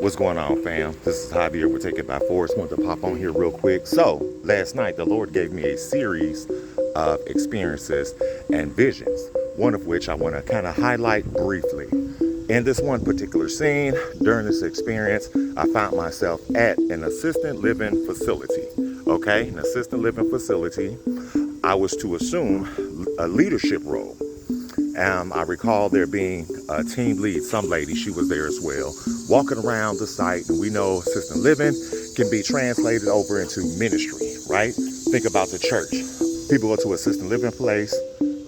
What's going on, fam? This is Javier. We're taking it by force. Wanted to pop on here real quick. So last night, the Lord gave me a series of experiences and visions, one of which I want to kind of highlight briefly. In this one particular scene, during this experience, I found myself at an assisted living facility. Okay, an assisted living facility. I was to assume a leadership role. I recall there being a team lead, some lady, she was there as well, walking around the site. And we know assisted living can be translated over into ministry, right? Think about the church. People go to assisted living place,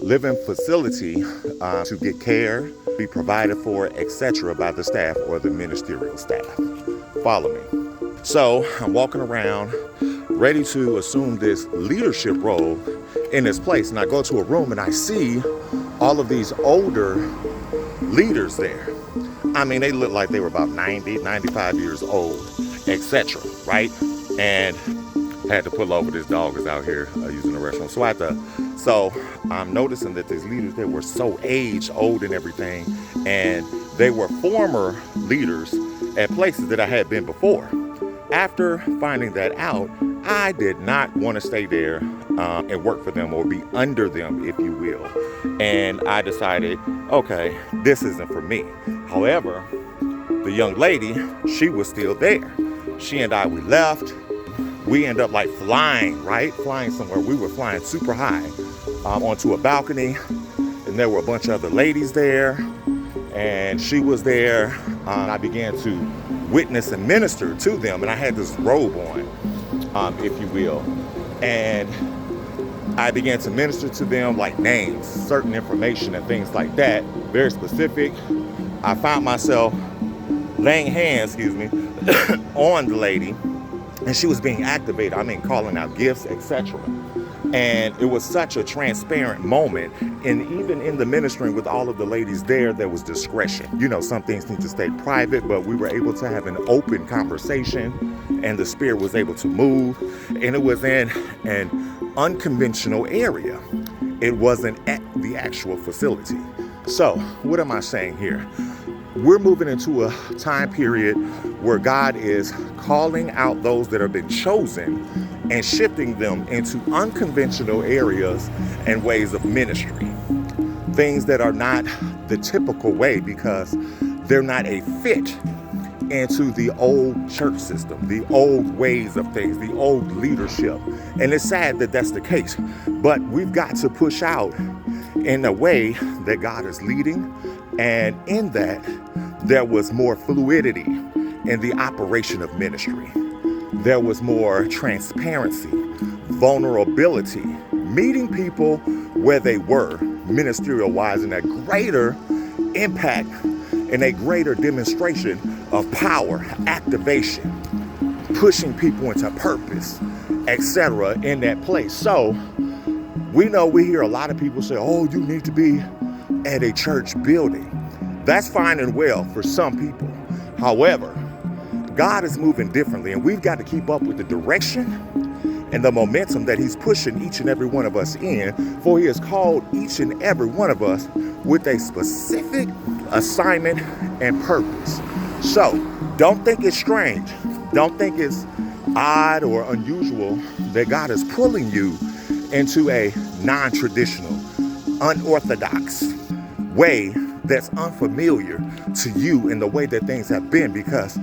living facility to get care, be provided for, etc. by the staff or the ministerial staff. Follow me. So I'm walking around, ready to assume this leadership role in this place. And I go to a room and I see all of these older leaders there. I mean, they look like they were about 90, 95 years old, etc. Right? And I had to pull over. This dog is out here using the restroom. So I'm noticing that these leaders, they were so aged, old and everything. And they were former leaders at places that I had been before. After finding that out, I did not want to stay there and work for them or be under them, if you will. And I decided, okay, this isn't for me. However, the young lady, she was still there. She and I, we left. We ended up like flying, right? Flying somewhere. We were flying super high onto a balcony. And there were a bunch of other ladies there. And she was there. I began to witness and minister to them. And I had this robe on, if you will. And I began to minister to them, like names, certain information and things like that, very specific. I found myself laying hands, on the lady, and she was being activated. I mean, calling out gifts, etc. And it was such a transparent moment. And even in the ministering with all of the ladies there was discretion. You know, some things need to stay private, but we were able to have an open conversation and the Spirit was able to move. And it was in an unconventional area. It wasn't at the actual facility. So what am I saying here? We're moving into a time period where God is calling out those that have been chosen and shifting them into unconventional areas and ways of ministry. Things that are not the typical way because they're not a fit into the old church system, the old ways of things, the old leadership. And it's sad that that's the case, but we've got to push out in a way that God is leading. And in that, there was more fluidity in the operation of ministry. There was more transparency, vulnerability, meeting people where they were ministerial-wise, and a greater impact and a greater demonstration of power, activation, pushing people into purpose, etc. in that place. So we hear a lot of people say, oh, you need to be at a church building. That's fine and well for some people. However, God is moving differently, and we've got to keep up with the direction and the momentum that he's pushing each and every one of us in, for he has called each and every one of us with a specific assignment and purpose. So don't think it's strange. Don't think it's odd or unusual that God is pulling you into a non-traditional, unorthodox way that's unfamiliar to you in the way that things have been, because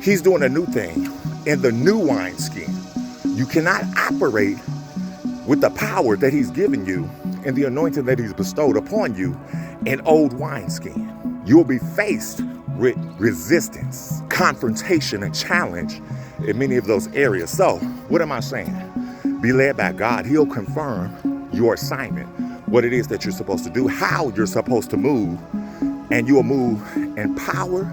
he's doing a new thing in the new wineskin. You cannot operate with the power that he's given you and the anointing that he's bestowed upon you in old wineskin. You'll be faced with resistance, confrontation, and challenge in many of those areas. So what am I saying? Be led by God. He'll confirm your assignment, what it is that you're supposed to do, how you're supposed to move, and you'll move in power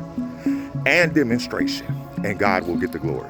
and demonstration, and God will get the glory.